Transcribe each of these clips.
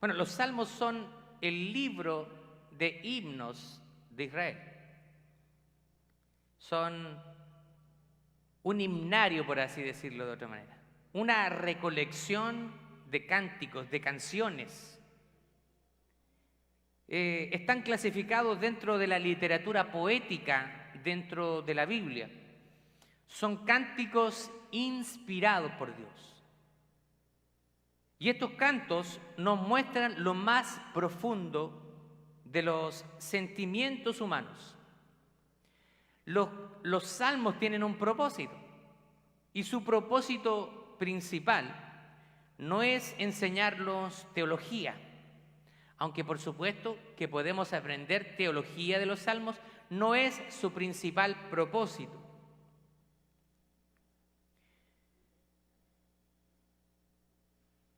Bueno, los salmos son el libro de himnos de Israel. Son un himnario, por así decirlo de otra manera. Una recolección de cánticos, de canciones. Están clasificados dentro de la literatura poética, dentro de la Biblia. Son cánticos inspirados por Dios. Y estos cantos nos muestran lo más profundo de los sentimientos humanos. Los salmos tienen un propósito, y su propósito principal no es enseñarnos teología, aunque por supuesto que podemos aprender teología de los salmos, no es su principal propósito.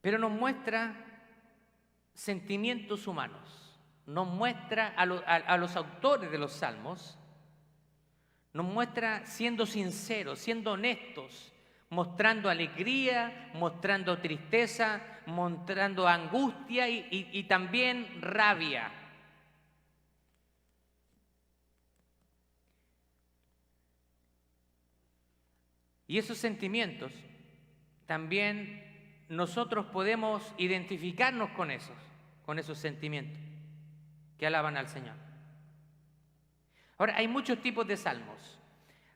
Pero nos muestra sentimientos humanos, nos muestra a los autores de los salmos, nos muestra siendo sinceros, siendo honestos, mostrando alegría, mostrando tristeza, mostrando angustia y también rabia. Y esos sentimientos también nosotros podemos identificarnos con esos sentimientos que alaban al Señor. Ahora, hay muchos tipos de salmos.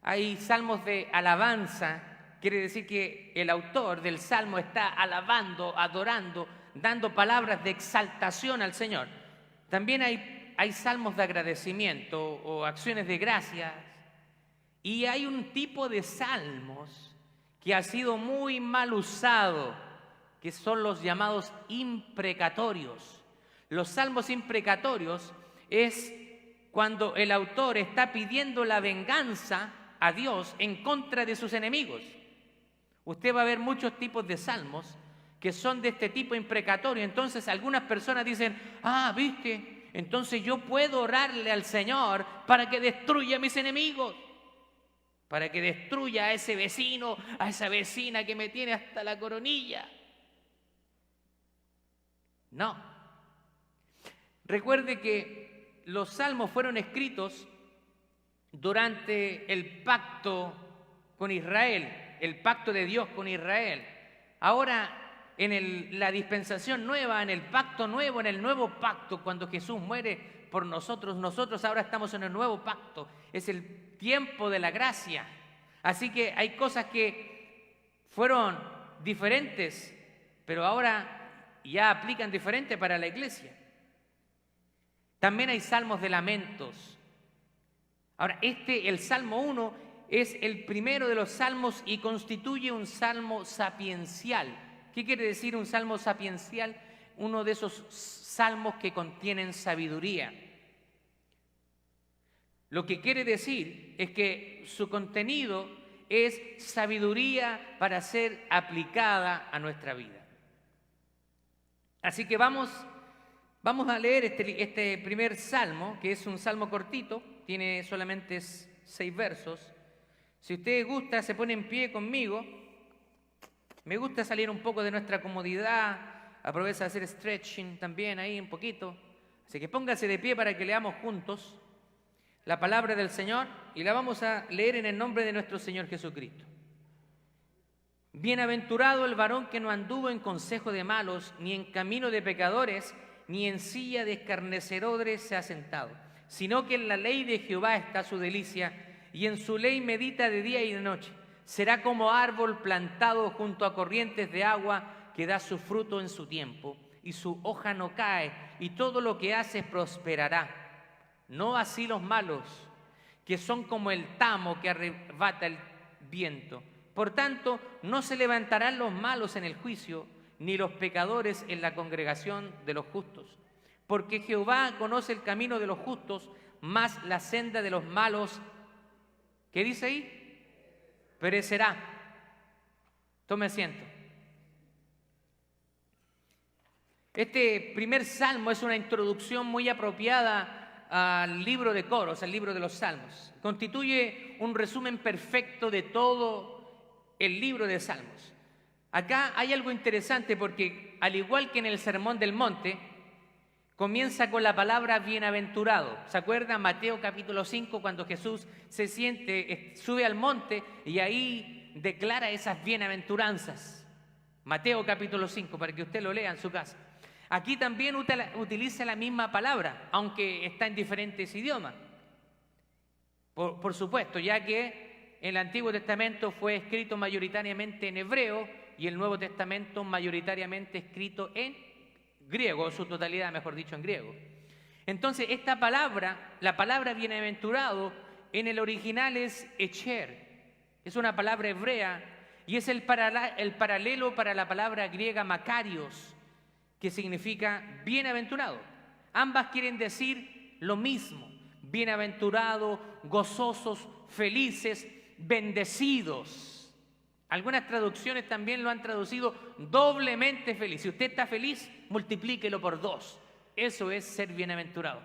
Hay salmos de alabanza, quiere decir que el autor del salmo está alabando, adorando, dando palabras de exaltación al Señor. También hay salmos de agradecimiento o acciones de gracias. Y hay un tipo de salmos que ha sido muy mal usado, que son los llamados imprecatorios. Los salmos imprecatorios es cuando el autor está pidiendo la venganza a Dios en contra de sus enemigos. Usted va a ver muchos tipos de salmos que son de este tipo imprecatorio. Entonces algunas personas dicen, ¿viste? Entonces yo puedo orarle al Señor para que destruya a mis enemigos, para que destruya a ese vecino, a esa vecina que me tiene hasta la coronilla. No. Recuerde que los salmos fueron escritos durante el pacto con Israel, el pacto de Dios con Israel. Ahora, en la dispensación nueva, en el pacto nuevo, en el nuevo pacto, cuando Jesús muere por nosotros, nosotros ahora estamos en el nuevo pacto. Es el tiempo de la gracia. Así que hay cosas que fueron diferentes, pero ahora ya aplican diferente para la iglesia. También hay salmos de lamentos. Ahora, el Salmo 1 es el primero de los salmos y constituye un salmo sapiencial. ¿Qué quiere decir un salmo sapiencial? Uno de esos salmos que contienen sabiduría. Lo que quiere decir es que su contenido es sabiduría para ser aplicada a nuestra vida. Así que vamos a leer este primer salmo, que es un salmo cortito, tiene solamente 6 versos. Si usted gusta, se pone en pie conmigo. Me gusta salir un poco de nuestra comodidad, aprovecha de hacer stretching también ahí un poquito. Así que póngase de pie para que leamos juntos la palabra del Señor y la vamos a leer en el nombre de nuestro Señor Jesucristo. Bienaventurado el varón que no anduvo en consejo de malos, ni en camino de pecadores, ni en silla de escarnecedores se ha sentado, sino que en la ley de Jehová está su delicia, y en su ley medita de día y de noche. Será como árbol plantado junto a corrientes de agua, que da su fruto en su tiempo, y su hoja no cae, y todo lo que hace prosperará. No así los malos, que son como el tamo que arrebata el viento. Por tanto, no se levantarán los malos en el juicio, ni los pecadores en la congregación de los justos. Porque Jehová conoce el camino de los justos, mas la senda de los malos, ¿qué dice ahí? Perecerá. Tome asiento. Este primer salmo es una introducción muy apropiada al libro de Coros, al libro de los Salmos. Constituye un resumen perfecto de todo el libro de Salmos. Acá hay algo interesante porque, al igual que en el Sermón del Monte, comienza con la palabra bienaventurado. ¿Se acuerdan? Mateo capítulo 5, cuando Jesús sube al monte y ahí declara esas bienaventuranzas. Mateo capítulo 5, para que usted lo lea en su casa. Aquí también utiliza la misma palabra, aunque está en diferentes idiomas. Por supuesto, ya que el Antiguo Testamento fue escrito mayoritariamente en hebreo y el Nuevo Testamento mayoritariamente escrito en griego, su totalidad, mejor dicho, en griego. Entonces, esta palabra, la palabra bienaventurado, en el original es echer. Es una palabra hebrea y es el paralelo para la palabra griega makarios, que significa bienaventurado. Ambas quieren decir lo mismo: bienaventurado, gozosos, felices, bendecidos. Algunas traducciones también lo han traducido doblemente feliz. Si usted está feliz, multiplíquelo por 2. Eso es ser bienaventurado.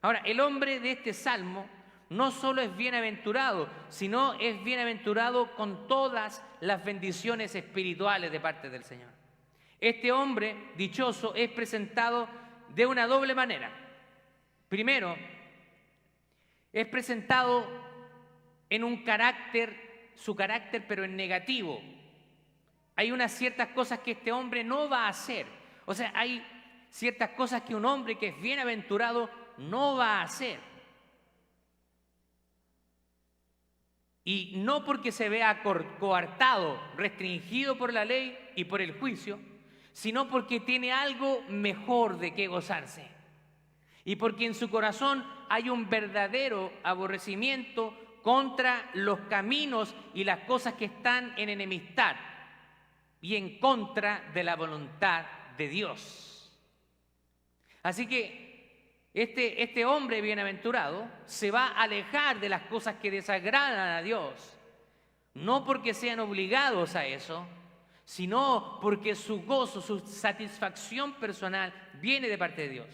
Ahora, el hombre de este salmo no solo es bienaventurado, sino es bienaventurado con todas las bendiciones espirituales de parte del Señor. Este hombre dichoso es presentado de una doble manera. Primero, es presentado en un su carácter, pero en negativo. Hay unas ciertas cosas que este hombre no va a hacer. O sea, hay ciertas cosas que un hombre que es bienaventurado no va a hacer. Y no porque se vea coartado, restringido por la ley y por el juicio, sino porque tiene algo mejor de qué gozarse. Y porque en su corazón hay un verdadero aborrecimiento contra los caminos y las cosas que están en enemistad y en contra de la voluntad de Dios. Así que este hombre bienaventurado se va a alejar de las cosas que desagradan a Dios, no porque sean obligados a eso, sino porque su gozo, su satisfacción personal viene de parte de Dios.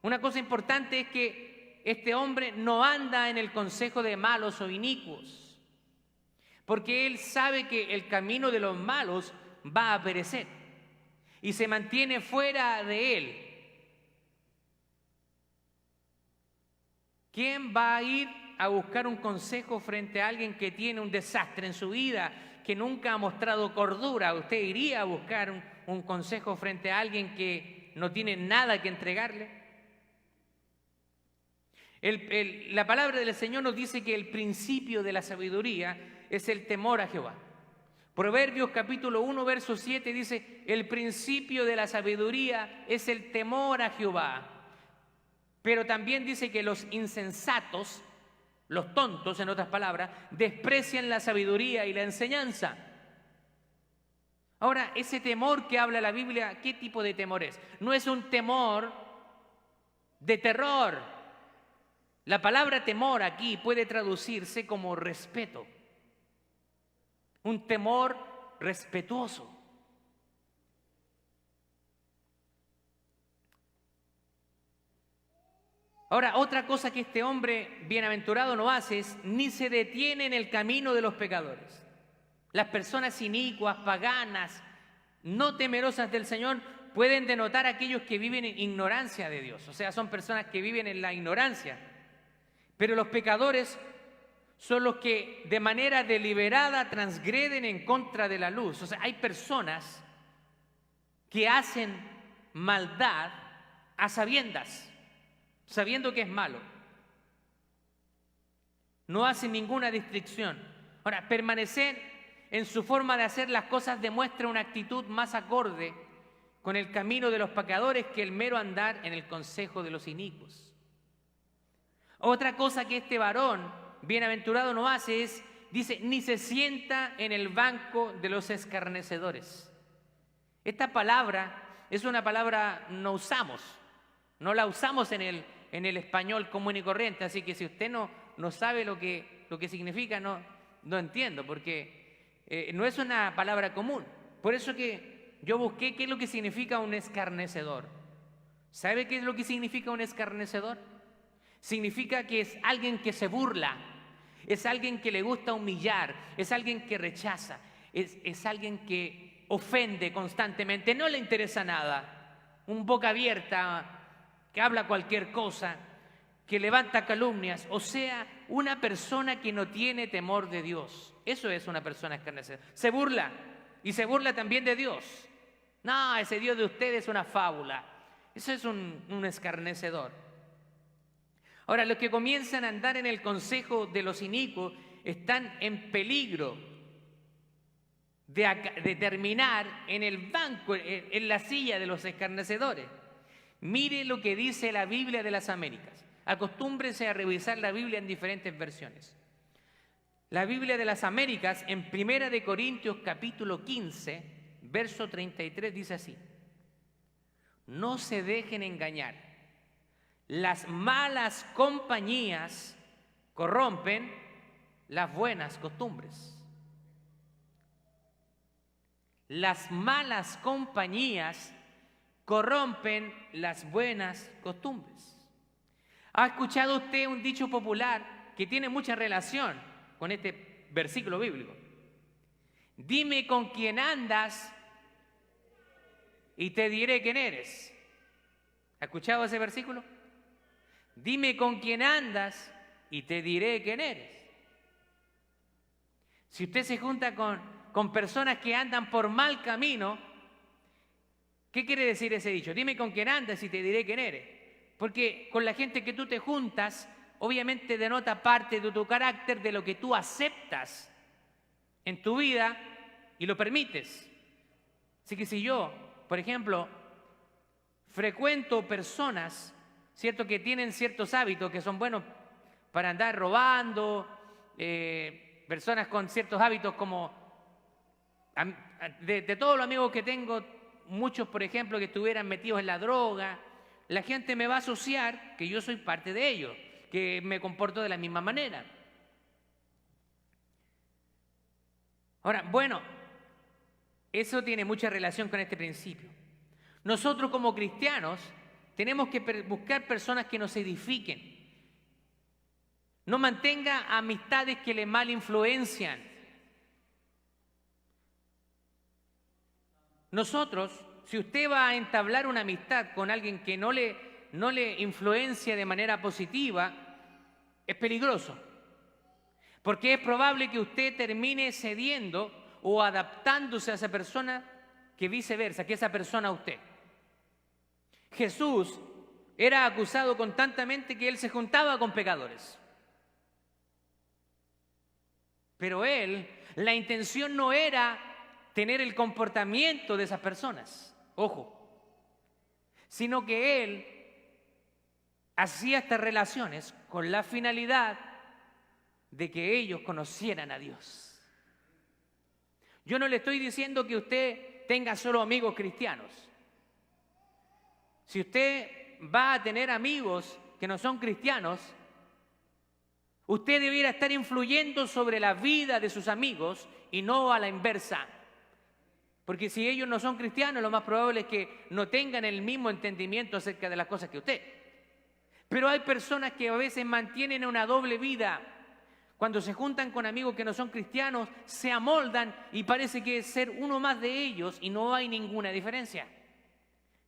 Una cosa importante es que este hombre no anda en el consejo de malos o inicuos, porque él sabe que el camino de los malos va a perecer y se mantiene fuera de él. ¿Quién va a ir a buscar un consejo frente a alguien que tiene un desastre en su vida, que nunca ha mostrado cordura? ¿Usted iría a buscar un consejo frente a alguien que no tiene nada que entregarle? La palabra del Señor nos dice que el principio de la sabiduría es el temor a Jehová. Proverbios capítulo 1, verso 7 dice: el principio de la sabiduría es el temor a Jehová. Pero también dice que los insensatos, los tontos en otras palabras, desprecian la sabiduría y la enseñanza. Ahora, ese temor que habla la Biblia, ¿qué tipo de temor es? No es un temor de terror. La palabra temor aquí puede traducirse como respeto. Un temor respetuoso. Ahora, otra cosa que este hombre bienaventurado no hace es ni se detiene en el camino de los pecadores. Las personas inicuas, paganas, no temerosas del Señor, pueden denotar a aquellos que viven en ignorancia de Dios. O sea, son personas que viven en la ignorancia. Pero los pecadores son los que de manera deliberada transgreden en contra de la luz. O sea, hay personas que hacen maldad a sabiendas, sabiendo que es malo. No hacen ninguna distinción. Ahora, permanecer en su forma de hacer las cosas demuestra una actitud más acorde con el camino de los pecadores que el mero andar en el consejo de los inicuos. Otra cosa que este varón bienaventurado no hace es, dice, ni se sienta en el banco de los escarnecedores. Esta palabra es una palabra no la usamos en el español común y corriente, así que si usted no sabe lo que significa, no entiendo, porque no es una palabra común. Por eso que yo busqué qué es lo que significa un escarnecedor. ¿Sabe qué es lo que significa un escarnecedor? Significa que es alguien que se burla, es alguien que le gusta humillar, es alguien que rechaza, es alguien que ofende constantemente, no le interesa nada, un boca abierta, que habla cualquier cosa, que levanta calumnias, o sea, una persona que no tiene temor de Dios. Eso es una persona escarnecedora. Se burla, y se burla también de Dios. No, ese Dios de ustedes es una fábula. Eso es un escarnecedor. Ahora, los que comienzan a andar en el consejo de los inicuos están en peligro de terminar en el banco, en la silla de los escarnecedores. Mire lo que dice la Biblia de las Américas. Acostúmbrese a revisar la Biblia en diferentes versiones. La Biblia de las Américas, en 1 de Corintios capítulo 15, verso 33, dice así: no se dejen engañar. Las malas compañías corrompen las buenas costumbres. Las malas compañías corrompen las buenas costumbres. ¿Ha escuchado usted un dicho popular que tiene mucha relación con este versículo bíblico? Dime con quién andas y te diré quién eres. ¿Ha escuchado ese versículo? Dime con quién andas y te diré quién eres. Si usted se junta con personas que andan por mal camino, ¿qué quiere decir ese dicho? Dime con quién andas y te diré quién eres. Porque con la gente que tú te juntas, obviamente denota parte de tu carácter, de lo que tú aceptas en tu vida y lo permites. Así que si yo, por ejemplo, frecuento personas, ¿cierto?, que tienen ciertos hábitos que son buenos para andar robando, personas con ciertos hábitos como, de todos los amigos que tengo, muchos, por ejemplo, que estuvieran metidos en la droga, la gente me va a asociar que yo soy parte de ellos, que me comporto de la misma manera. Ahora, bueno, eso tiene mucha relación con este principio. Nosotros como cristianos tenemos que buscar personas que nos edifiquen. No mantenga amistades que le mal influencian. Nosotros, si usted va a entablar una amistad con alguien que no le influencia de manera positiva, es peligroso. Porque es probable que usted termine cediendo o adaptándose a esa persona, que viceversa, que esa persona a usted. Jesús era acusado constantemente que él se juntaba con pecadores. Pero él, la intención no era tener el comportamiento de esas personas, ojo, sino que él hacía estas relaciones con la finalidad de que ellos conocieran a Dios. Yo no le estoy diciendo que usted tenga solo amigos cristianos. Si usted va a tener amigos que no son cristianos, usted debiera estar influyendo sobre la vida de sus amigos y no a la inversa. Porque si ellos no son cristianos, lo más probable es que no tengan el mismo entendimiento acerca de las cosas que usted. Pero hay personas que a veces mantienen una doble vida. Cuando se juntan con amigos que no son cristianos, se amoldan y parece que es ser uno más de ellos y no hay ninguna diferencia.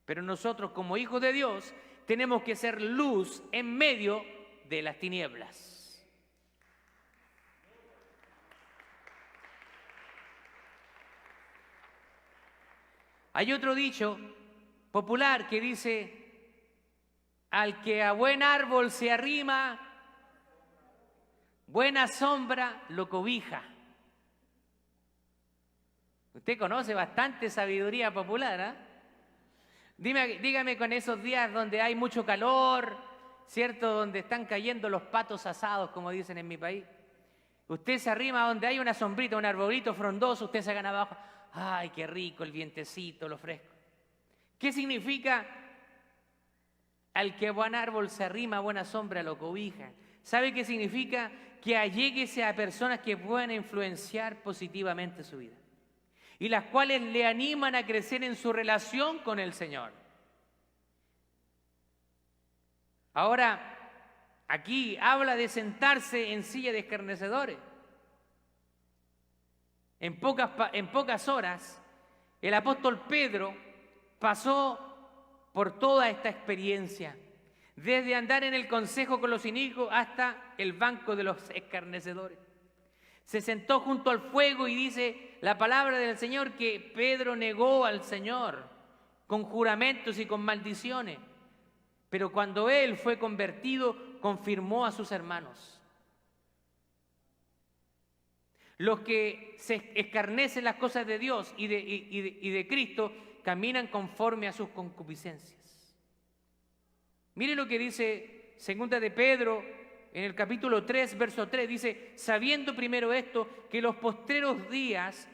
Pero nosotros, como hijos de Dios, tenemos que ser luz en medio de las tinieblas. Hay otro dicho popular que dice: al que a buen árbol se arrima, buena sombra lo cobija. Usted conoce bastante sabiduría popular, ¿eh? Dígame con esos días donde hay mucho calor, ¿cierto? Donde están cayendo los patos asados, como dicen en mi país. Usted se arrima donde hay una sombrita, un arbolito frondoso, usted se gana abajo. ¡Ay, qué rico el vientecito, lo fresco! ¿Qué significa? Al que a buen árbol se arrima, buena sombra lo cobija. ¿Sabe qué significa? Que alléguese a personas que puedan influenciar positivamente su vida y las cuales le animan a crecer en su relación con el Señor. Ahora, aquí habla de sentarse en silla de escarnecedores. En pocas horas, el apóstol Pedro pasó por toda esta experiencia, desde andar en el consejo con los inicuos hasta el banco de los escarnecedores. Se sentó junto al fuego y dice la palabra del Señor que Pedro negó al Señor con juramentos y con maldiciones. Pero cuando él fue convertido, confirmó a sus hermanos. Los que se escarnecen las cosas de Dios y de Cristo caminan conforme a sus concupiscencias. Mire lo que dice segunda de Pedro en el capítulo 3, verso 3. Dice, sabiendo primero esto, que los postreros días,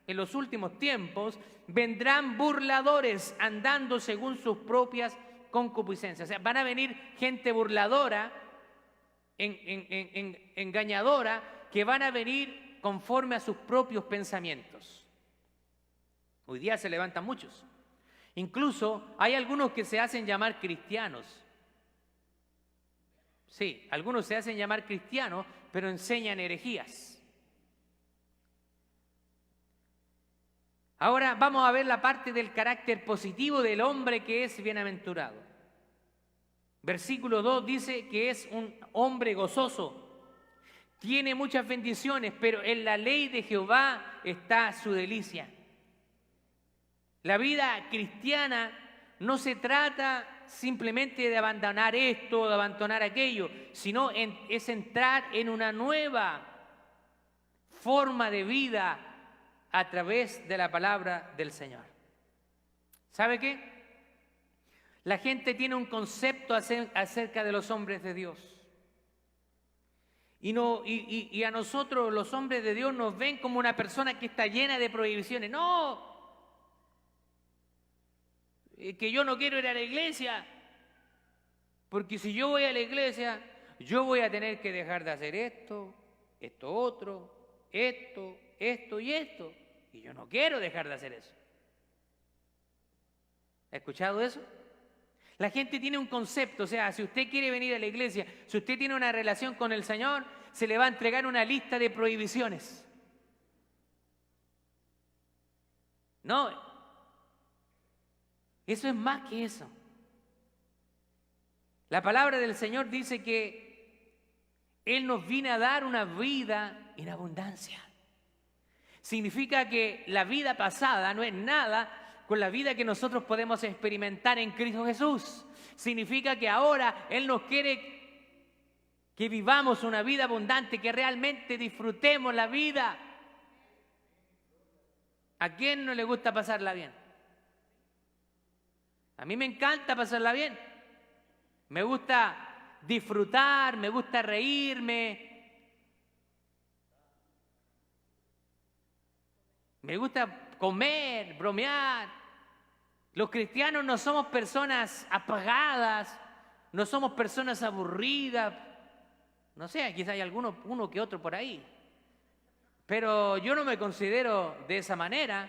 en los últimos tiempos, vendrán burladores andando según sus propias concupiscencias. O sea, van a venir gente burladora, engañadora, que van a venir conforme a sus propios pensamientos. Hoy día se levantan muchos. Incluso hay algunos que se hacen llamar cristianos. Sí, algunos se hacen llamar cristianos, pero enseñan herejías. Ahora vamos a ver la parte del carácter positivo del hombre que es bienaventurado. Versículo 2 dice que es un hombre gozoso. Tiene muchas bendiciones, pero en la ley de Jehová está su delicia. La vida cristiana no se trata simplemente de abandonar esto o de abandonar aquello, sino es entrar en una nueva forma de vida a través de la palabra del Señor. ¿Sabe qué? La gente tiene un concepto acerca de los hombres de Dios. Y a nosotros, los hombres de Dios, nos ven como una persona que está llena de prohibiciones. No, que yo no quiero ir a la iglesia, porque si yo voy a la iglesia, yo voy a tener que dejar de hacer esto, esto otro, esto y esto. Y yo no quiero dejar de hacer eso. ¿Ha escuchado eso? La gente tiene un concepto, o sea, si usted quiere venir a la iglesia, si usted tiene una relación con el Señor, se le va a entregar una lista de prohibiciones. No, eso es más que eso. La palabra del Señor dice que Él nos viene a dar una vida en abundancia. Significa que la vida pasada no es nada con la vida que nosotros podemos experimentar en Cristo Jesús. Significa que ahora Él nos quiere que vivamos una vida abundante, que realmente disfrutemos la vida. ¿A quién no le gusta pasarla bien? A mí me encanta pasarla bien. Me gusta disfrutar, me gusta reírme. Me gusta comer, bromear. Los cristianos no somos personas apagadas, no somos personas aburridas. No sé, quizá hay uno que otro por ahí. Pero yo no me considero de esa manera.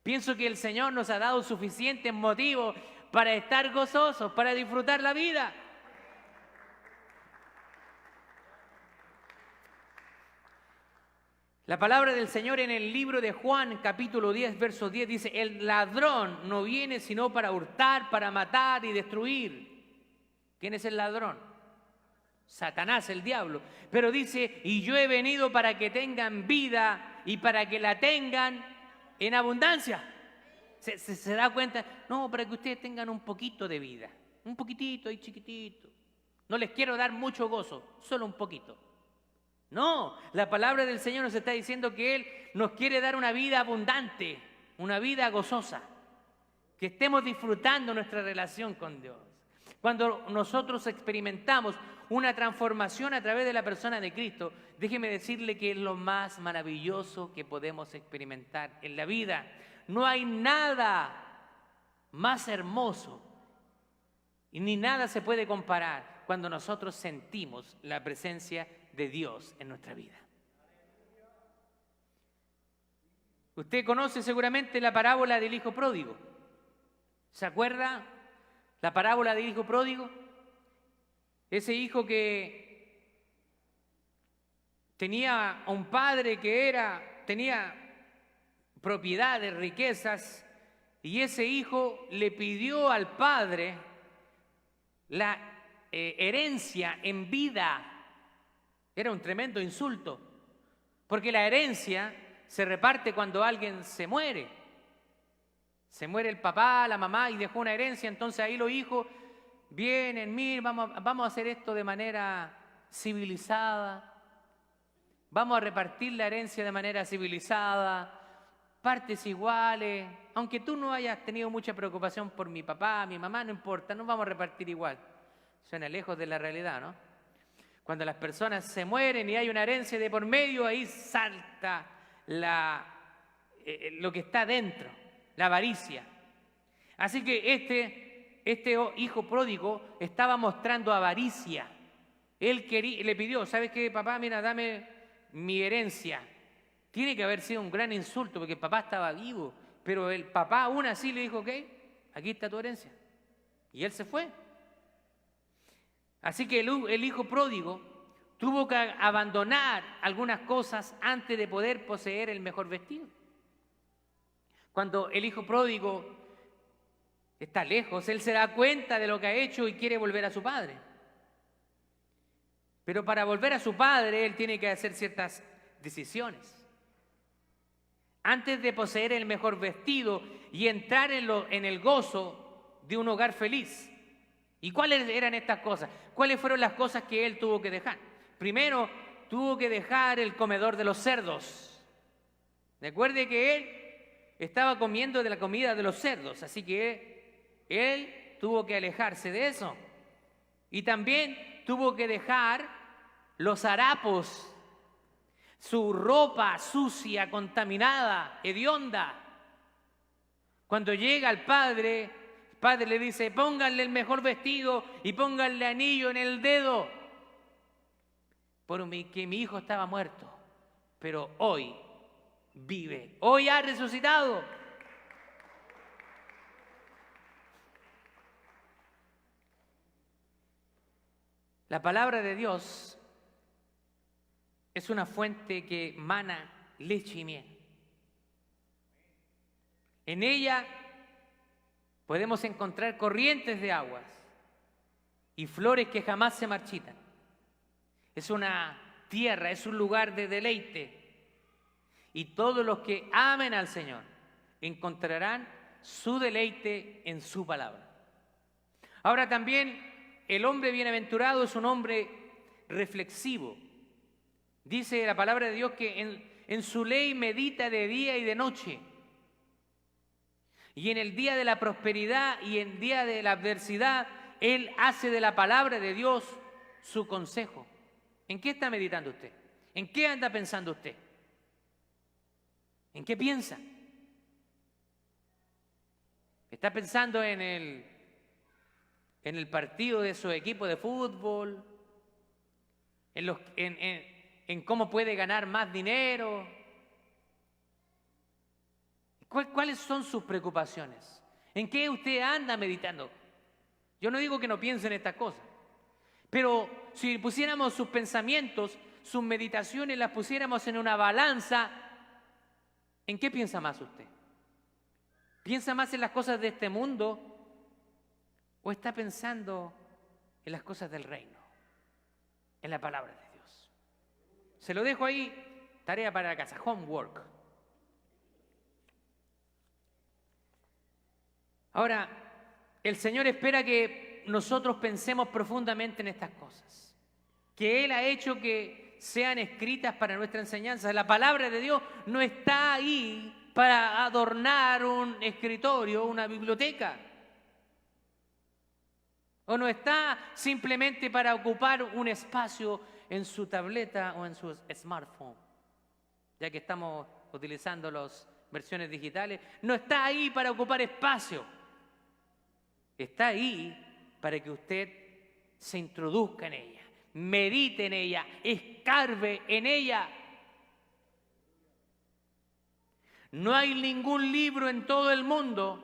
Pienso que el Señor nos ha dado suficientes motivos para estar gozosos, para disfrutar la vida. La palabra del Señor en el libro de Juan, capítulo 10, verso 10, dice, el ladrón no viene sino para hurtar, para matar y destruir. ¿Quién es el ladrón? Satanás, el diablo. Pero dice, y yo he venido para que tengan vida y para que la tengan en abundancia. ¿Se da cuenta? No, para que ustedes tengan un poquito de vida. Un poquitito y chiquitito. No les quiero dar mucho gozo, solo un poquito. No, la palabra del Señor nos está diciendo que Él nos quiere dar una vida abundante, una vida gozosa, que estemos disfrutando nuestra relación con Dios. Cuando nosotros experimentamos una transformación a través de la persona de Cristo, déjeme decirle que es lo más maravilloso que podemos experimentar en la vida. No hay nada más hermoso y ni nada se puede comparar cuando nosotros sentimos la presencia de Dios en nuestra vida. Usted conoce seguramente la parábola del hijo pródigo. ¿Se acuerda la parábola del hijo pródigo? Ese hijo que tenía a un padre que era tenía propiedades, riquezas, y ese hijo le pidió al padre la herencia en vida. Era un tremendo insulto, porque la herencia se reparte cuando alguien se muere. Se muere el papá, la mamá y dejó una herencia, entonces ahí los hijos vienen, miren, vamos a hacer esto de manera civilizada, vamos a repartir la herencia de manera civilizada, partes iguales, aunque tú no hayas tenido mucha preocupación por mi papá, mi mamá, no importa, nos vamos a repartir igual. Suena lejos de la realidad, ¿no? Cuando las personas se mueren y hay una herencia de por medio, ahí salta lo que está dentro, la avaricia. Así que este hijo pródigo estaba mostrando avaricia. Él le pidió, ¿sabes qué, papá? Mira, dame mi herencia. Tiene que haber sido un gran insulto porque el papá estaba vivo, pero el papá aún así le dijo, ok, aquí está tu herencia. Y él se fue. Así que el hijo pródigo tuvo que abandonar algunas cosas antes de poder poseer el mejor vestido. Cuando el hijo pródigo está lejos, él se da cuenta de lo que ha hecho y quiere volver a su padre. Pero para volver a su padre, él tiene que hacer ciertas decisiones. Antes de poseer el mejor vestido y entrar en el gozo de un hogar feliz. ¿Y cuáles eran estas cosas? ¿Cuáles fueron las cosas que él tuvo que dejar? Primero, tuvo que dejar el comedor de los cerdos. Recuerde que él estaba comiendo de la comida de los cerdos, así que él tuvo que alejarse de eso. Y también tuvo que dejar los harapos, su ropa sucia, contaminada, hedionda. Cuando llega el padre le dice, pónganle el mejor vestido y pónganle anillo en el dedo, porque mi hijo estaba muerto, pero hoy vive, hoy ha resucitado. La palabra de Dios es una fuente que mana leche y miel. En ella podemos encontrar corrientes de aguas y flores que jamás se marchitan. Es una tierra, es un lugar de deleite. Y todos los que amen al Señor encontrarán su deleite en su palabra. Ahora también el hombre bienaventurado es un hombre reflexivo. Dice la palabra de Dios que en su ley medita de día y de noche. Y en el día de la prosperidad y en el día de la adversidad, él hace de la palabra de Dios su consejo. ¿En qué está meditando usted? ¿En qué anda pensando usted? ¿En qué piensa? ¿Está pensando en el partido de su equipo de fútbol? ¿En cómo puede ganar más dinero? ¿Cuáles son sus preocupaciones? ¿En qué usted anda meditando? Yo no digo que no piense en estas cosas, pero si pusiéramos sus pensamientos, sus meditaciones, las pusiéramos en una balanza, ¿en qué piensa más usted? ¿Piensa más en las cosas de este mundo o está pensando en las cosas del reino, en la palabra de Dios? Se lo dejo ahí, tarea para la casa, homework. Ahora, el Señor espera que nosotros pensemos profundamente en estas cosas, que Él ha hecho que sean escritas para nuestra enseñanza. La palabra de Dios no está ahí para adornar un escritorio, una biblioteca, o no está simplemente para ocupar un espacio en su tableta o en su smartphone, ya que estamos utilizando las versiones digitales. No está ahí para ocupar espacio. Está ahí para que usted se introduzca en ella, medite en ella, escarbe en ella. No hay ningún libro en todo el mundo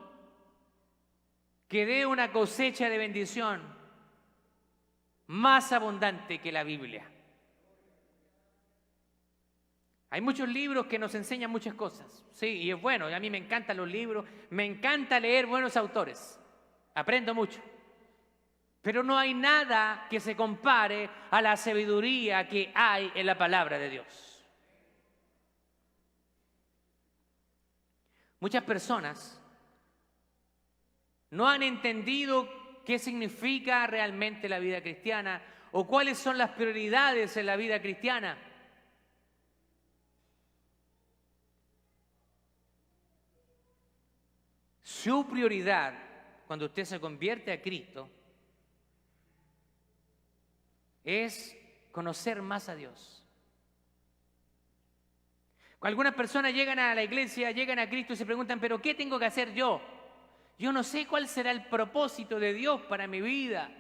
que dé una cosecha de bendición más abundante que la Biblia. Hay muchos libros que nos enseñan muchas cosas, sí, y es bueno, a mí me encantan los libros, me encanta leer buenos autores, aprendo mucho. Pero no hay nada que se compare a la sabiduría que hay en la palabra de Dios. Muchas personas no han entendido qué significa realmente la vida cristiana o cuáles son las prioridades en la vida cristiana. Su prioridad, cuando usted se convierte a Cristo, es conocer más a Dios. Algunas personas llegan a la iglesia, llegan a Cristo y se preguntan, ¿pero qué tengo que hacer yo? Yo no sé cuál será el propósito de Dios para mi vida.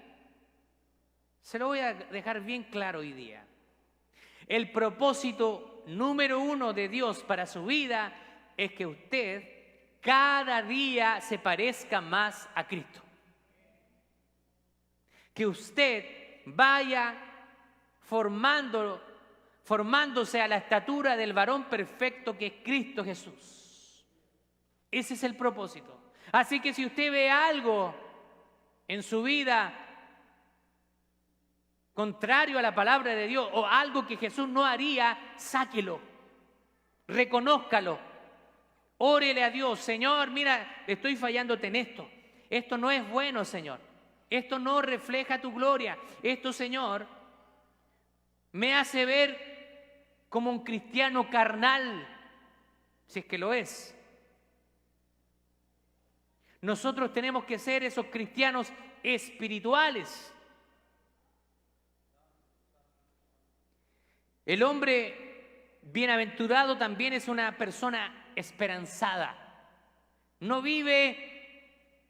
Se lo voy a dejar bien claro hoy día. El propósito número 1 de Dios para su vida es que usted cada día se parezca más a Cristo. Que usted vaya formándose a la estatura del varón perfecto que es Cristo Jesús. Ese es el propósito. Así que si usted ve algo en su vida contrario a la palabra de Dios o algo que Jesús no haría, sáquelo, reconózcalo, órele a Dios. Señor, mira, estoy fallándote en esto. Esto no es bueno, Señor. Esto no refleja tu gloria. Esto, Señor, me hace ver como un cristiano carnal, si es que lo es. Nosotros tenemos que ser esos cristianos espirituales. El hombre bienaventurado también es una persona esperanzada. No vive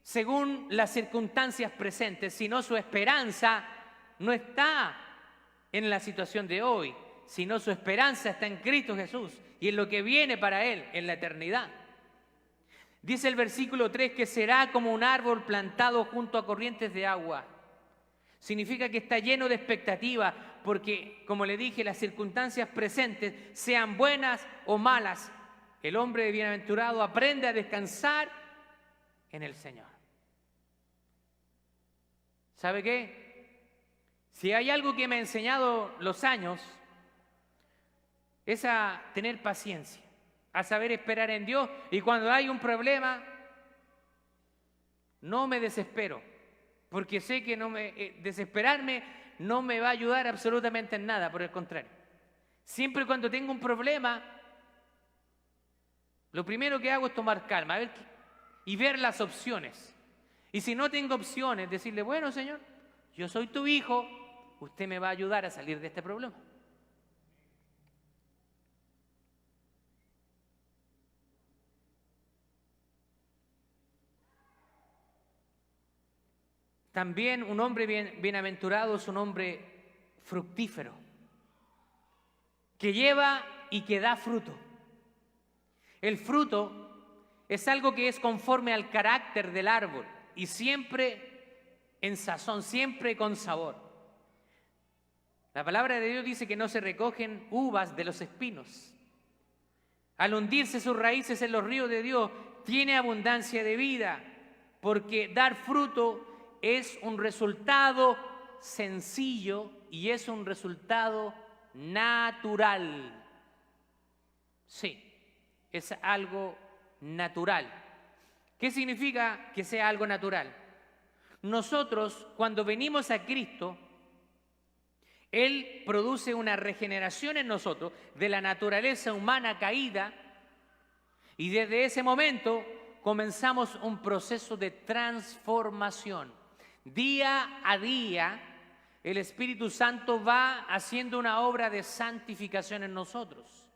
según las circunstancias presentes, sino su esperanza no está en la situación de hoy, sino su esperanza está en Cristo Jesús y en lo que viene para él en la eternidad. Dice el versículo 3 que será como un árbol plantado junto a corrientes de agua. Significa que está lleno de expectativa, porque, como le dije, las circunstancias presentes, sean buenas o malas, el hombre bienaventurado aprende a descansar en el Señor. ¿Sabe qué? Si hay algo que me ha enseñado los años, es a tener paciencia, a saber esperar en Dios, y cuando hay un problema, no me desespero, porque sé que desesperarme no me va a ayudar absolutamente en nada, por el contrario. Siempre cuando tengo un problema, lo primero que hago es tomar calma, y ver las opciones. Y si no tengo opciones, decirle, bueno, Señor, yo soy tu hijo, usted me va a ayudar a salir de este problema. También un hombre bienaventurado es un hombre fructífero, que lleva y que da fruto. El fruto es algo que es conforme al carácter del árbol y siempre en sazón, siempre con sabor. La palabra de Dios dice que no se recogen uvas de los espinos. Al hundirse sus raíces en los ríos de Dios, tiene abundancia de vida, porque dar fruto es un resultado sencillo y es un resultado natural. Sí, es algo natural. ¿Qué significa que sea algo natural? Nosotros, cuando venimos a Cristo, Él produce una regeneración en nosotros de la naturaleza humana caída, y desde ese momento comenzamos un proceso de transformación. Día a día, el Espíritu Santo va haciendo una obra de santificación en nosotros.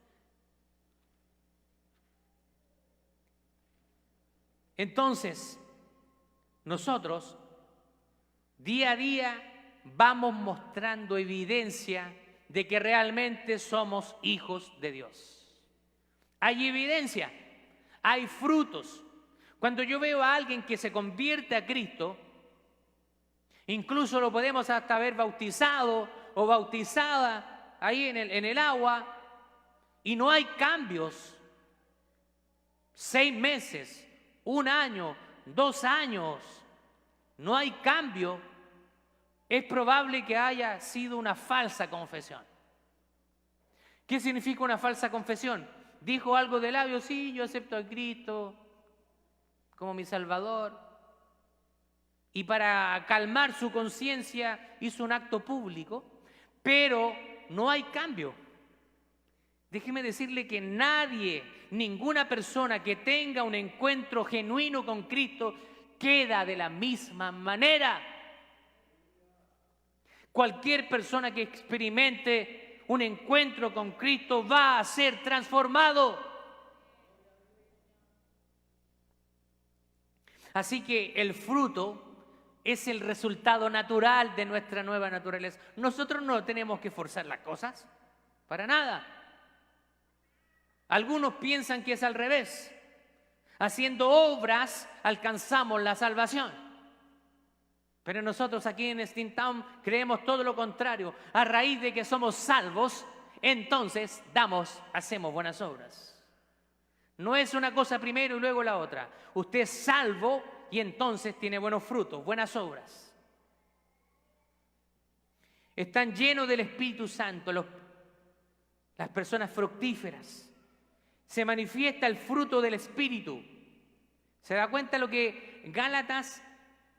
Entonces, nosotros, día a día, vamos mostrando evidencia de que realmente somos hijos de Dios. Hay evidencia, hay frutos. Cuando yo veo a alguien que se convierte a Cristo, incluso lo podemos hasta ver bautizado o bautizada ahí en el agua, y no hay cambios, 6 meses, 1 año, 2 años, no hay cambio, es probable que haya sido una falsa confesión. ¿Qué significa una falsa confesión? Dijo algo de labios, sí, yo acepto a Cristo como mi Salvador. Y para calmar su conciencia hizo un acto público, pero no hay cambio. Déjeme decirle que nadie, ninguna persona que tenga un encuentro genuino con Cristo queda de la misma manera. Cualquier persona que experimente un encuentro con Cristo va a ser transformado. Así que el fruto es el resultado natural de nuestra nueva naturaleza. Nosotros no tenemos que forzar las cosas, para nada. Algunos piensan que es al revés. Haciendo obras alcanzamos la salvación. Pero nosotros aquí en Steamtown creemos todo lo contrario. A raíz de que somos salvos, entonces hacemos buenas obras. No es una cosa primero y luego la otra. Usted es salvo y entonces tiene buenos frutos, buenas obras. Están llenos del Espíritu Santo las personas fructíferas. Se manifiesta el fruto del Espíritu. ¿Se da cuenta lo que Gálatas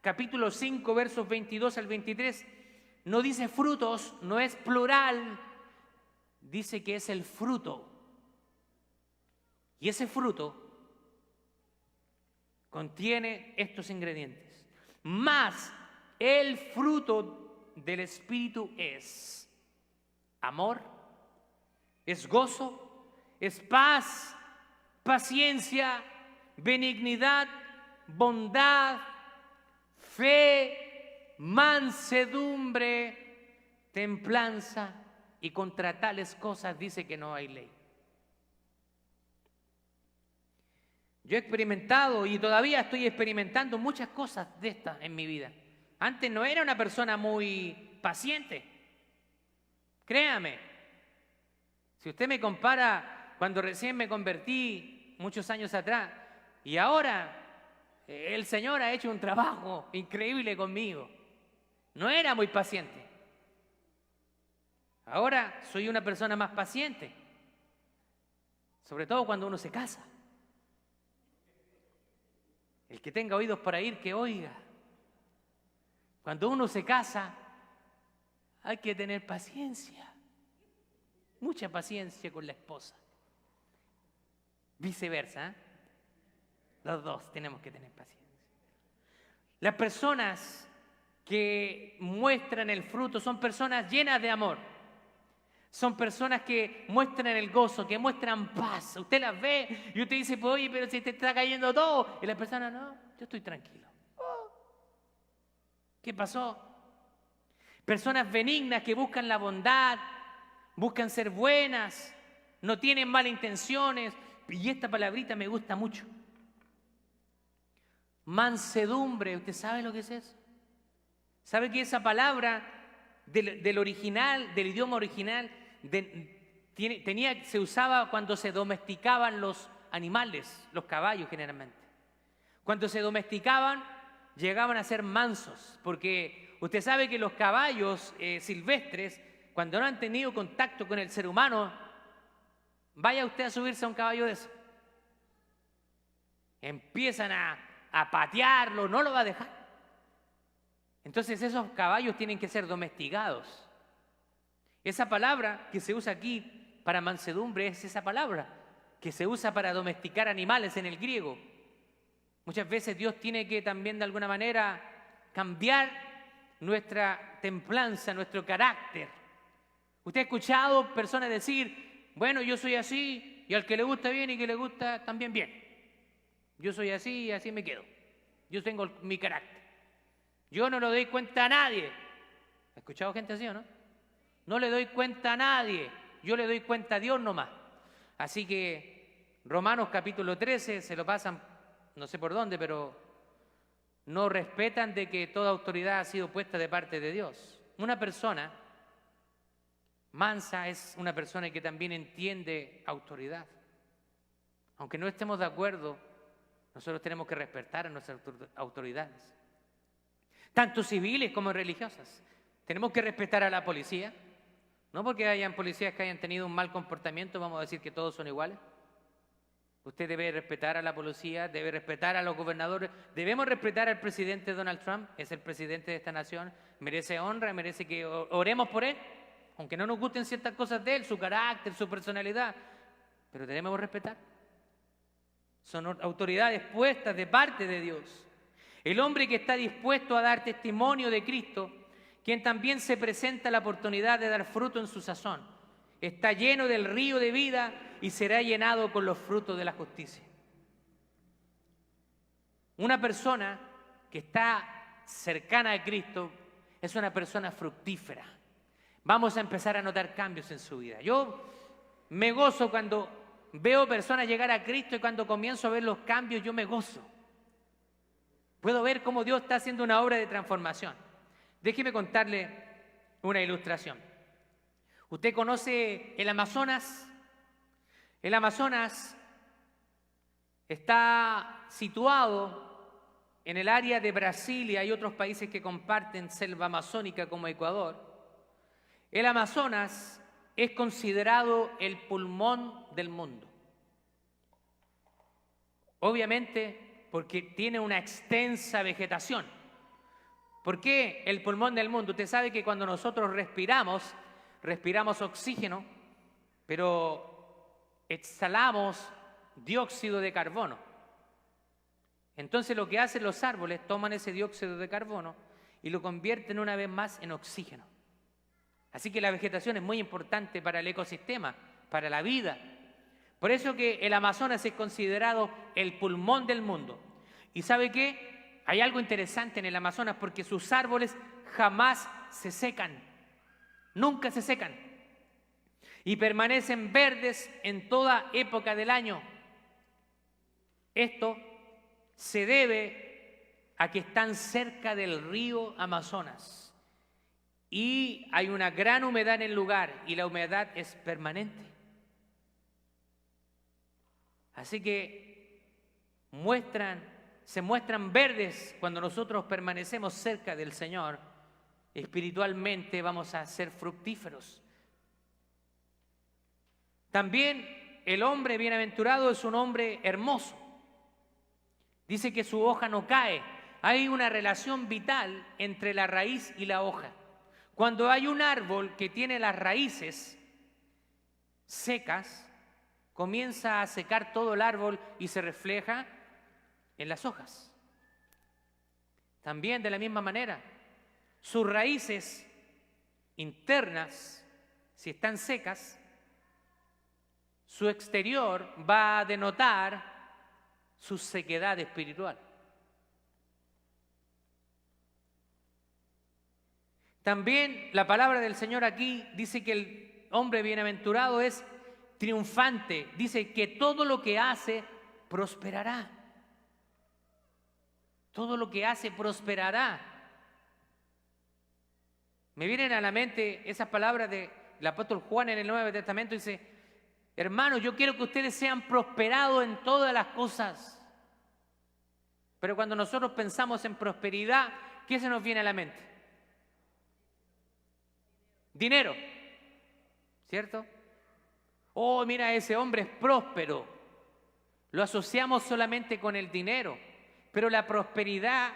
capítulo 5 versos 22 al 23 no dice frutos, no es plural, dice que es el fruto. Y ese fruto contiene estos ingredientes. Mas el fruto del Espíritu es amor, es gozo, es paz, paciencia, benignidad, bondad, fe, mansedumbre, templanza, y contra tales cosas dice que no hay ley. Yo he experimentado y todavía estoy experimentando muchas cosas de estas en mi vida. Antes no era una persona muy paciente. Créame, si usted me compara cuando recién me convertí muchos años atrás y ahora el Señor ha hecho un trabajo increíble conmigo. No era muy paciente. Ahora soy una persona más paciente, sobre todo cuando uno se casa. El que tenga oídos para oír, que oiga. Cuando uno se casa, hay que tener paciencia, mucha paciencia con la esposa. Viceversa, ¿eh? Los dos tenemos que tener paciencia. Las personas que muestran el fruto son personas llenas de amor. Son personas que muestran el gozo, que muestran paz. Usted las ve y usted dice, pues, oye, pero si te está cayendo todo. Y la persona, no, yo estoy tranquilo. Oh, ¿qué pasó? Personas benignas que buscan la bondad, buscan ser buenas, no tienen malas intenciones. Y esta palabrita me gusta mucho. Mansedumbre, ¿usted sabe lo que es eso? ¿Sabe que esa palabra del original, del idioma original, se usaba cuando se domesticaban los animales, los caballos generalmente? Cuando se domesticaban, llegaban a ser mansos, porque usted sabe que los caballos silvestres, cuando no han tenido contacto con el ser humano, vaya usted a subirse a un caballo de eso. Empiezan a patearlo, no lo va a dejar. Entonces esos caballos tienen que ser domesticados. Esa palabra que se usa aquí para mansedumbre es esa palabra que se usa para domesticar animales en el griego. Muchas veces Dios tiene que también de alguna manera cambiar nuestra templanza, nuestro carácter. Usted ha escuchado personas decir, bueno, yo soy así y al que le gusta bien y que le gusta también bien. Yo soy así y así me quedo. Yo tengo mi carácter. Yo no le doy cuenta a nadie. ¿Ha escuchado gente así o no? No le doy cuenta a nadie. Yo le doy cuenta a Dios nomás. Así que Romanos capítulo 13 se lo pasan, no sé por dónde, pero no respetan de que toda autoridad ha sido puesta de parte de Dios. Una persona mansa es una persona que también entiende autoridad. Aunque no estemos de acuerdo, nosotros tenemos que respetar a nuestras autoridades, tanto civiles como religiosas. Tenemos que respetar a la policía. No porque hayan policías que hayan tenido un mal comportamiento, vamos a decir que todos son iguales. Usted debe respetar a la policía, debe respetar a los gobernadores, debemos respetar al presidente Donald Trump, es el presidente de esta nación, merece honra, merece que oremos por él, aunque no nos gusten ciertas cosas de él, su carácter, su personalidad, pero debemos respetar. Son autoridades puestas de parte de Dios. El hombre que está dispuesto a dar testimonio de Cristo, quien también se presenta la oportunidad de dar fruto en su sazón, está lleno del río de vida y será llenado con los frutos de la justicia. Una persona que está cercana a Cristo es una persona fructífera. Vamos a empezar a notar cambios en su vida. Yo me gozo cuando veo personas llegar a Cristo y cuando comienzo a ver los cambios, yo me gozo. Puedo ver cómo Dios está haciendo una obra de transformación. Déjeme contarle una ilustración. ¿Usted conoce el Amazonas? El Amazonas está situado en el área de Brasil y hay otros países que comparten selva amazónica como Ecuador. El Amazonas es considerado el pulmón del mundo. Obviamente porque tiene una extensa vegetación. ¿Por qué el pulmón del mundo? Usted sabe que cuando nosotros respiramos oxígeno, pero exhalamos dióxido de carbono. Entonces lo que hacen los árboles, toman ese dióxido de carbono y lo convierten una vez más en oxígeno. Así que la vegetación es muy importante para el ecosistema, para la vida. Por eso que el Amazonas es considerado el pulmón del mundo. ¿Y sabe qué? Hay algo interesante en el Amazonas porque sus árboles jamás se secan. Nunca se secan y permanecen verdes en toda época del año. Esto se debe a que están cerca del río Amazonas y hay una gran humedad en el lugar y la humedad es permanente. Así que se muestran verdes cuando nosotros permanecemos cerca del Señor. Espiritualmente vamos a ser fructíferos. También el hombre bienaventurado es un hombre hermoso. Dice que su hoja no cae. Hay una relación vital entre la raíz y la hoja. Cuando hay un árbol que tiene las raíces secas, comienza a secar todo el árbol y se refleja en las hojas. También de la misma manera, sus raíces internas, si están secas, su exterior va a denotar su sequedad espiritual. También la palabra del Señor aquí dice que el hombre bienaventurado es triunfante. Dice que todo lo que hace prosperará. Todo lo que hace prosperará. Me vienen a la mente esas palabras del apóstol Juan en el Nuevo Testamento. Dice, hermanos, yo quiero que ustedes sean prosperados en todas las cosas. Pero cuando nosotros pensamos en prosperidad, ¿qué se nos viene a la mente? Dinero, ¿cierto? Oh, mira, ese hombre es próspero. Lo asociamos solamente con el dinero, pero la prosperidad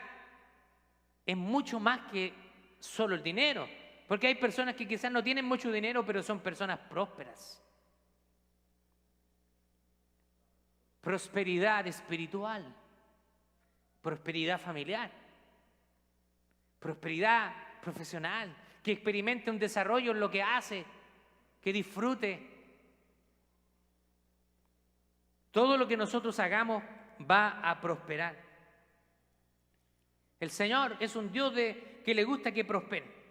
es mucho más que solo el dinero, porque hay personas que quizás no tienen mucho dinero, pero son personas prósperas. Prosperidad espiritual, prosperidad familiar, prosperidad profesional, que experimente un desarrollo en lo que hace, que disfrute. Todo lo que nosotros hagamos va a prosperar. El Señor es un Dios que le gusta que prospere.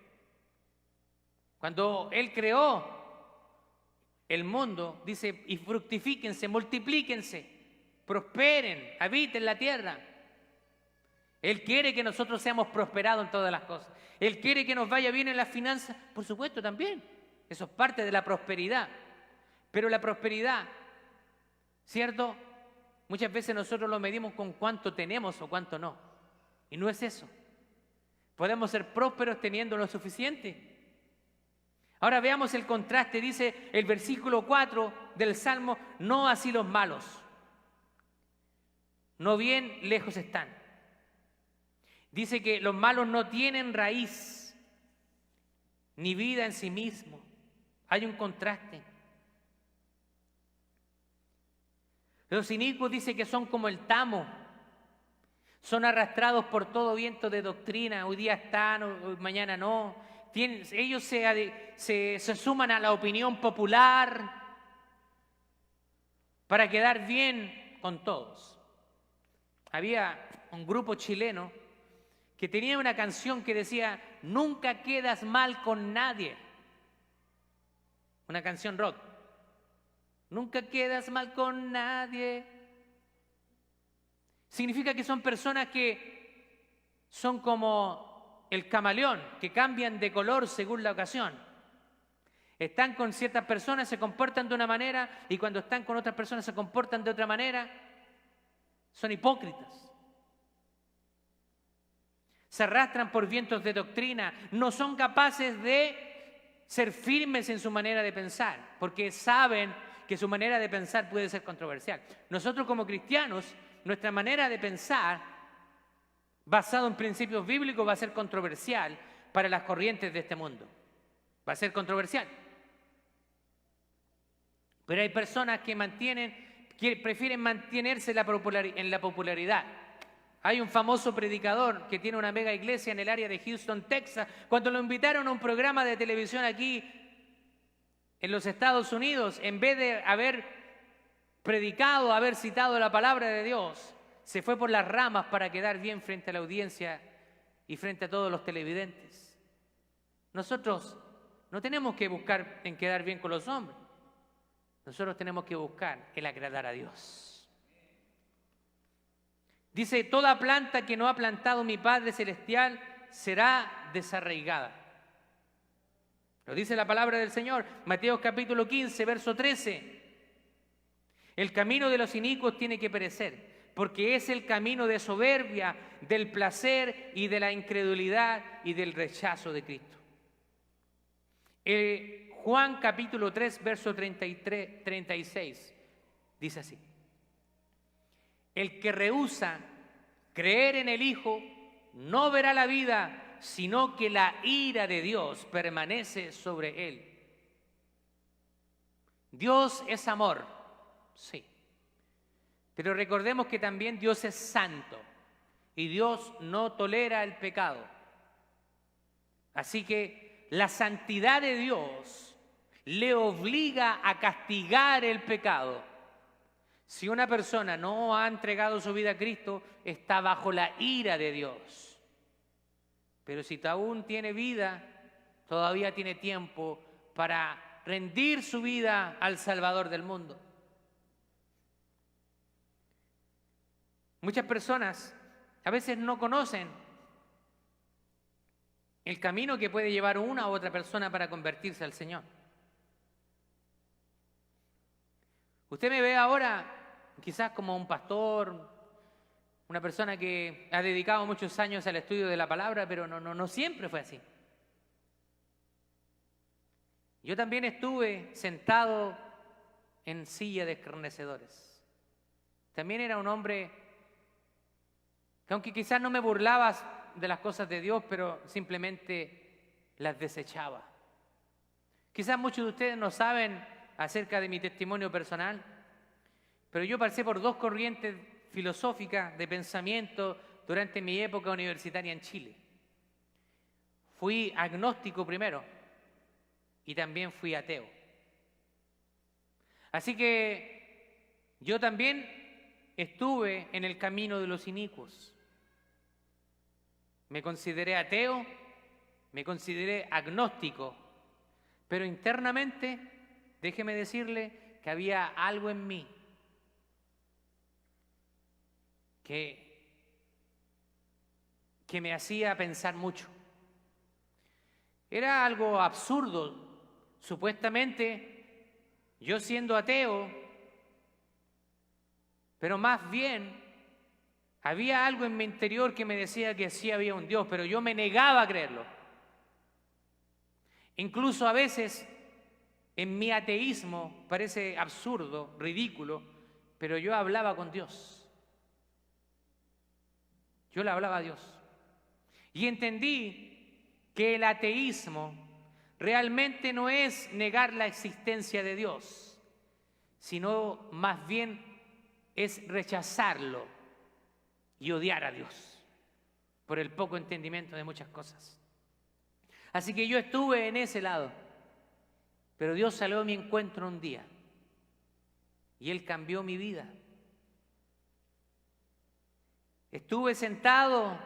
Cuando Él creó el mundo, dice, y fructifíquense, multiplíquense, prosperen, habiten la tierra. Él quiere que nosotros seamos prosperados en todas las cosas. Él quiere que nos vaya bien en las finanzas, por supuesto también. Eso es parte de la prosperidad. Pero la prosperidad, ¿cierto? Muchas veces nosotros lo medimos con cuánto tenemos o cuánto no. Y no es eso. Podemos ser prósperos teniendo lo suficiente. Ahora veamos el contraste. Dice el versículo 4 del Salmo: no así los malos, no bien lejos están. Dice que los malos no tienen raíz ni vida en sí mismos. Hay un contraste. Los inicuos dice que son como el tamo, son arrastrados por todo viento de doctrina. Hoy día están, hoy mañana no. Ellos se suman a la opinión popular para quedar bien con todos. Había un grupo chileno que tenía una canción que decía: nunca quedas mal con nadie. Una canción rock. Nunca quedas mal con nadie. Significa que son personas que son como el camaleón, que cambian de color según la ocasión. Están con ciertas personas, se comportan de una manera, y cuando están con otras personas se comportan de otra manera. Son hipócritas. Se arrastran por vientos de doctrina. No son capaces de ser firmes en su manera de pensar, porque saben que su manera de pensar puede ser controversial. Nosotros como cristianos, nuestra manera de pensar, basado en principios bíblicos, va a ser controversial para las corrientes de este mundo. Va a ser controversial. Pero hay personas que prefieren mantenerse en la popularidad. Hay un famoso predicador que tiene una mega iglesia en el área de Houston, Texas. Cuando lo invitaron a un programa de televisión aquí en los Estados Unidos, en vez de haber predicado, haber citado la palabra de Dios, se fue por las ramas para quedar bien frente a la audiencia y frente a todos los televidentes. Nosotros no tenemos que buscar en quedar bien con los hombres. Nosotros tenemos que buscar el agradar a Dios. Dice: toda planta que no ha plantado mi Padre Celestial será desarraigada. Lo dice la palabra del Señor, Mateo capítulo 15, verso 13. El camino de los inicuos tiene que perecer, porque es el camino de soberbia, del placer y de la incredulidad y del rechazo de Cristo. Juan capítulo 3, verso 36, dice así: el que rehúsa creer en el Hijo no verá la vida, sino que la ira de Dios permanece sobre él. Dios es amor, sí. Pero recordemos que también Dios es santo y Dios no tolera el pecado. Así que la santidad de Dios le obliga a castigar el pecado. Si una persona no ha entregado su vida a Cristo, está bajo la ira de Dios. Pero si aún tiene vida, todavía tiene tiempo para rendir su vida al Salvador del mundo. Muchas personas a veces no conocen el camino que puede llevar una u otra persona para convertirse al Señor. Usted me ve ahora quizás como un pastor, una persona que ha dedicado muchos años al estudio de la palabra, pero no siempre fue así. Yo también estuve sentado en silla de escarnecedores. También era un hombre que, aunque quizás no me burlaba de las cosas de Dios, pero simplemente las desechaba. Quizás muchos de ustedes no saben acerca de mi testimonio personal, pero yo pasé por dos corrientes filosóficas de pensamiento durante mi época universitaria en Chile. Fui agnóstico primero y también fui ateo. Así que yo también estuve en el camino de los inicuos. Me consideré ateo, me consideré agnóstico, pero internamente, déjeme decirle que había algo en mí que me hacía pensar mucho. Era algo absurdo supuestamente yo siendo ateo, pero más bien había algo en mi interior que me decía que sí había un Dios, pero yo me negaba a creerlo. Incluso a veces en mi ateísmo, parece absurdo, ridículo, pero yo hablaba con Dios. Yo le hablaba a Dios. Y entendí que el ateísmo realmente no es negar la existencia de Dios, sino más bien es rechazarlo y odiar a Dios por el poco entendimiento de muchas cosas. Así que yo estuve en ese lado, pero Dios salió a mi encuentro un día y Él cambió mi vida. Estuve sentado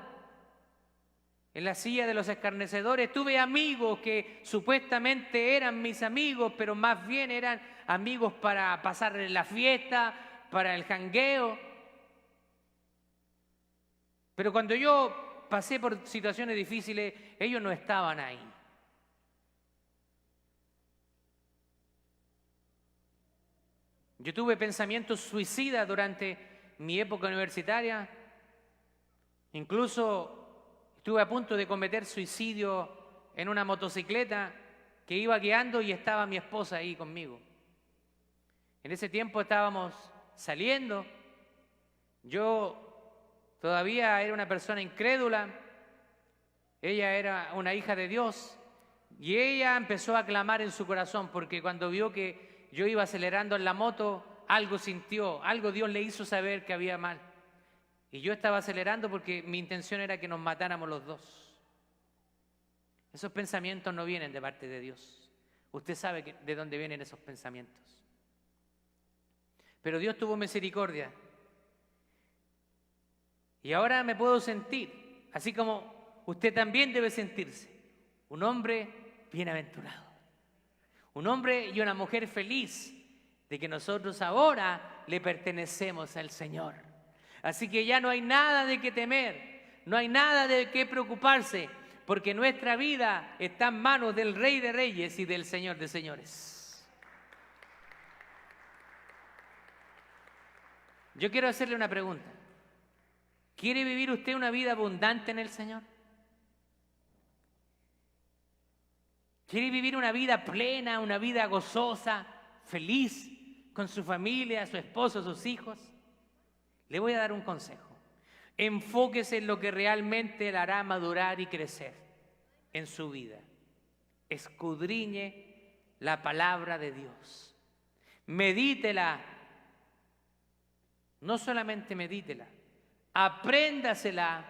en la silla de los escarnecedores, tuve amigos que supuestamente eran mis amigos, pero más bien eran amigos para pasar la fiesta, para el jangueo. Pero cuando yo pasé por situaciones difíciles, ellos no estaban ahí. Yo tuve pensamientos suicidas durante mi época universitaria. Incluso estuve a punto de cometer suicidio en una motocicleta que iba guiando y estaba mi esposa ahí conmigo. En ese tiempo estábamos saliendo. Yo todavía era una persona incrédula. Ella era una hija de Dios. Y ella empezó a clamar en su corazón porque cuando vio que yo iba acelerando en la moto, algo sintió, algo Dios le hizo saber que había mal. Y yo estaba acelerando porque mi intención era que nos matáramos los dos. Esos pensamientos no vienen de parte de Dios. Usted sabe de dónde vienen esos pensamientos. Pero Dios tuvo misericordia. Y ahora me puedo sentir, así como usted también debe sentirse, un hombre bienaventurado. Un hombre y una mujer feliz de que nosotros ahora le pertenecemos al Señor. Así que ya no hay nada de qué temer, no hay nada de qué preocuparse, porque nuestra vida está en manos del Rey de Reyes y del Señor de Señores. Yo quiero hacerle una pregunta. ¿Quiere vivir usted una vida abundante en el Señor? ¿Quiere vivir una vida plena, una vida gozosa, feliz, con su familia, su esposo, sus hijos? Le voy a dar un consejo. Enfóquese en lo que realmente le hará madurar y crecer en su vida. Escudriñe la palabra de Dios. Medítela. No solamente medítela, apréndasela,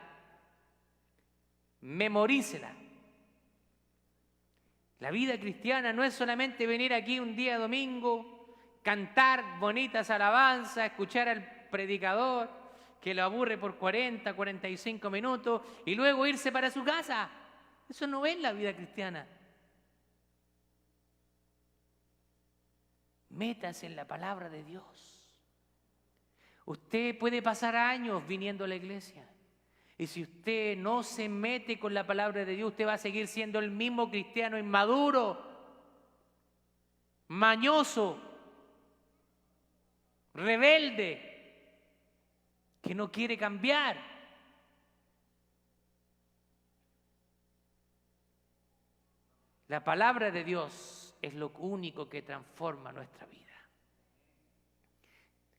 memorícela. La vida cristiana no es solamente venir aquí un día domingo, cantar bonitas alabanzas, escuchar al predicador que lo aburre por 40, 45 minutos y luego irse para su casa. Eso no es la vida cristiana. Métase en la palabra de Dios. Usted puede pasar años viniendo a la iglesia y si usted no se mete con la palabra de Dios, usted va a seguir siendo el mismo cristiano inmaduro, mañoso, rebelde, que no quiere cambiar. La palabra de Dios es lo único que transforma nuestra vida.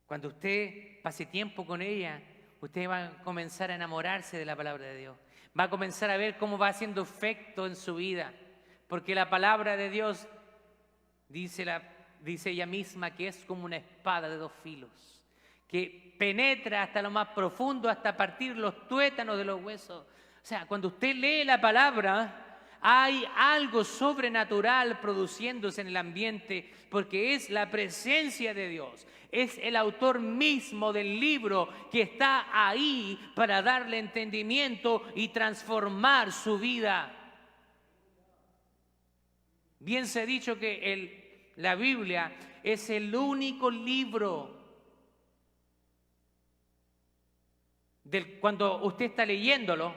Cuando usted pase tiempo con ella, usted va a comenzar a enamorarse de la palabra de Dios. Va a comenzar a ver cómo va haciendo efecto en su vida. Porque la palabra de Dios, dice ella misma, que es como una espada de dos filos, que penetra hasta lo más profundo, hasta partir los tuétanos de los huesos. O sea, cuando usted lee la palabra, hay algo sobrenatural produciéndose en el ambiente, porque es la presencia de Dios. Es el autor mismo del libro que está ahí para darle entendimiento y transformar su vida. Bien se ha dicho que la Biblia es el único libro cuando usted está leyéndolo,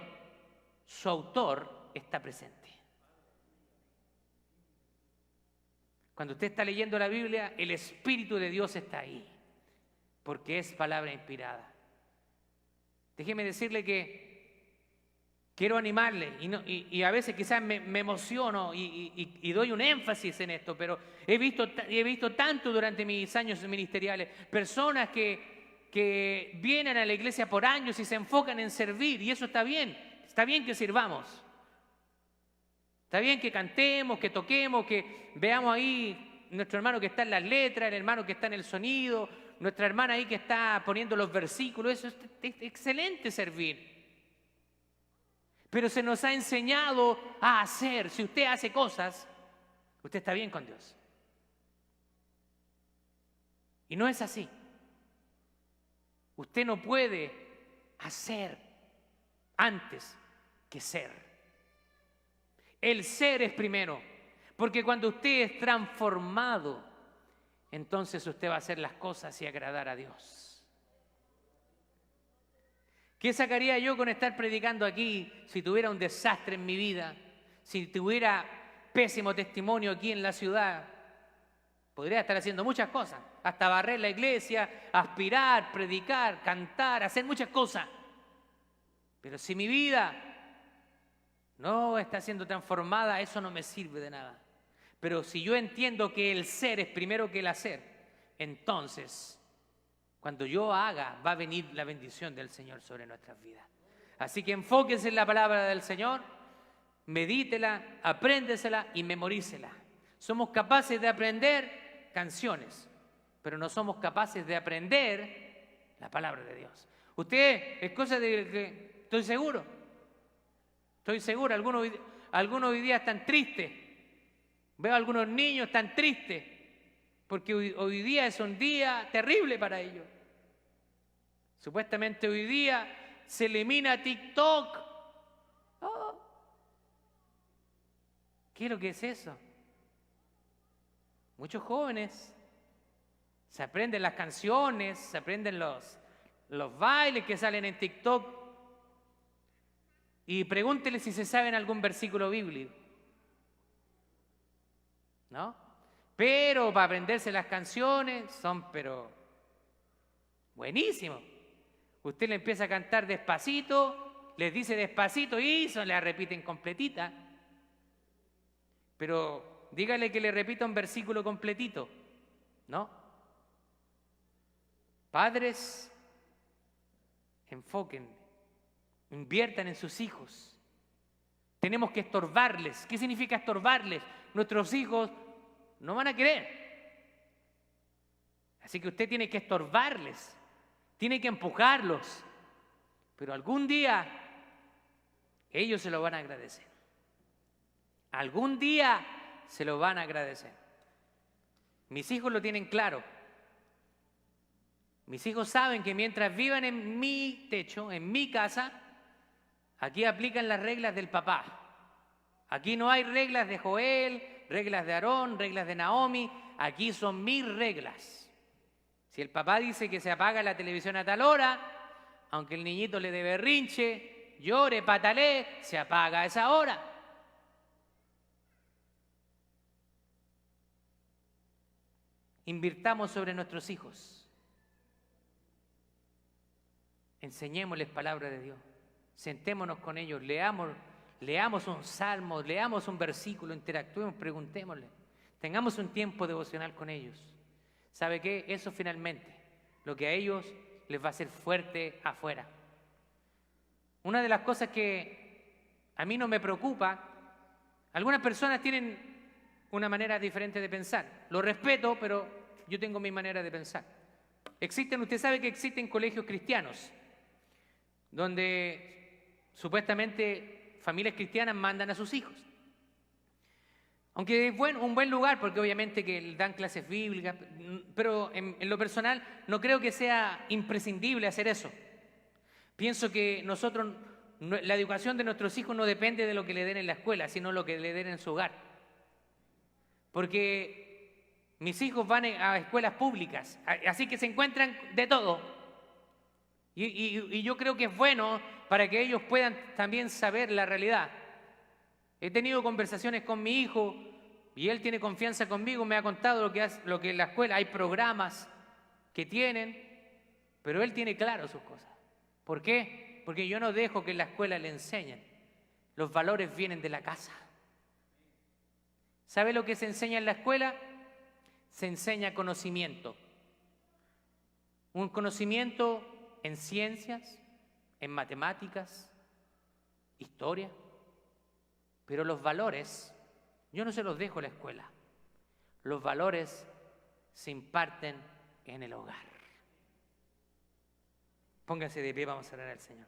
su autor está presente. Cuando usted está leyendo la Biblia, el Espíritu de Dios está ahí, porque es palabra inspirada. Déjeme decirle que quiero animarle, y a veces quizás me emociono y doy un énfasis en esto, pero he visto tanto durante mis años ministeriales, personas que vienen a la iglesia por años y se enfocan en servir, y eso está bien que sirvamos. Está bien que cantemos, que toquemos, que veamos ahí nuestro hermano que está en las letras, el hermano que está en el sonido, nuestra hermana ahí que está poniendo los versículos. Eso es excelente servir. Pero se nos ha enseñado a hacer. Si usted hace cosas, usted está bien con Dios. Y no es así. Usted no puede hacer antes que ser. El ser es primero, porque cuando usted es transformado, entonces usted va a hacer las cosas y agradar a Dios. ¿Qué sacaría yo con estar predicando aquí si tuviera un desastre en mi vida? Si tuviera pésimo testimonio aquí en la ciudad. Podría estar haciendo muchas cosas, hasta barrer la iglesia, aspirar, predicar, cantar, hacer muchas cosas. Pero si mi vida no está siendo transformada, eso no me sirve de nada. Pero si yo entiendo que el ser es primero que el hacer, entonces, cuando yo haga, va a venir la bendición del Señor sobre nuestras vidas. Así que enfóquese en la palabra del Señor, medítela, apréndesela y memorícela. Somos capaces de aprender canciones, pero no somos capaces de aprender la palabra de Dios. Usted, es cosa de que estoy seguro, algunos hoy día están tristes. Veo a algunos niños tan tristes, porque hoy día es un día terrible para ellos. Supuestamente hoy día se elimina TikTok. Oh. ¿Qué es lo que es eso? Muchos jóvenes se aprenden las canciones, se aprenden los bailes que salen en TikTok. Y pregúntele si se saben algún versículo bíblico. ¿No? Pero para aprenderse las canciones son, pero, buenísimos. Usted le empieza a cantar despacito, les dice despacito y se la repiten completita. Pero dígale que le repita un versículo completito, ¿no? Padres, enfoquen, inviertan en sus hijos. Tenemos que estorbarles. ¿Qué significa estorbarles? Nuestros hijos no van a querer. Así que usted tiene que estorbarles, tiene que empujarlos. Pero algún día ellos se lo van a agradecer. Algún día se lo van a agradecer. Mis hijos lo tienen claro. Mis hijos saben que mientras vivan en mi techo, en mi casa, aquí aplican las reglas del papá. Aquí no hay reglas de Joel, reglas de Aarón, reglas de Naomi. Aquí son mis reglas. Si el papá dice que se apaga la televisión a tal hora, aunque el niñito le dé berrinche, llore, patalee, se apaga a esa hora. Invirtamos sobre nuestros hijos. Enseñémosles palabra de Dios. Sentémonos con ellos, leamos un salmo, leamos un versículo, interactuemos, preguntémosle. Tengamos un tiempo devocional con ellos. ¿Sabe qué? Eso finalmente, lo que a ellos les va a hacer fuerte afuera. Una de las cosas que a mí no me preocupa, algunas personas tienen una manera diferente de pensar. Lo respeto, pero yo tengo mi manera de pensar. Usted sabe que existen colegios cristianos, donde supuestamente familias cristianas mandan a sus hijos. Aunque es un buen lugar, porque obviamente que dan clases bíblicas, pero en lo personal no creo que sea imprescindible hacer eso. Pienso que la educación de nuestros hijos no depende de lo que le den en la escuela, sino lo que le den en su hogar. Porque mis hijos van a escuelas públicas, así que se encuentran de todo. Y yo creo que es bueno para que ellos puedan también saber la realidad. He tenido conversaciones con mi hijo, Y él tiene confianza conmigo, me ha contado lo que en la escuela hay programas que tienen, pero él tiene claro sus cosas. ¿Por qué? Porque yo no dejo que en la escuela le enseñen. Los valores vienen de la casa. ¿Sabe lo que se enseña en la escuela? Se enseña conocimiento. Un conocimiento en ciencias, en matemáticas, historia. Pero los valores, yo no se los dejo a la escuela. Los valores se imparten en el hogar. Póngase de pie, vamos a orar al Señor.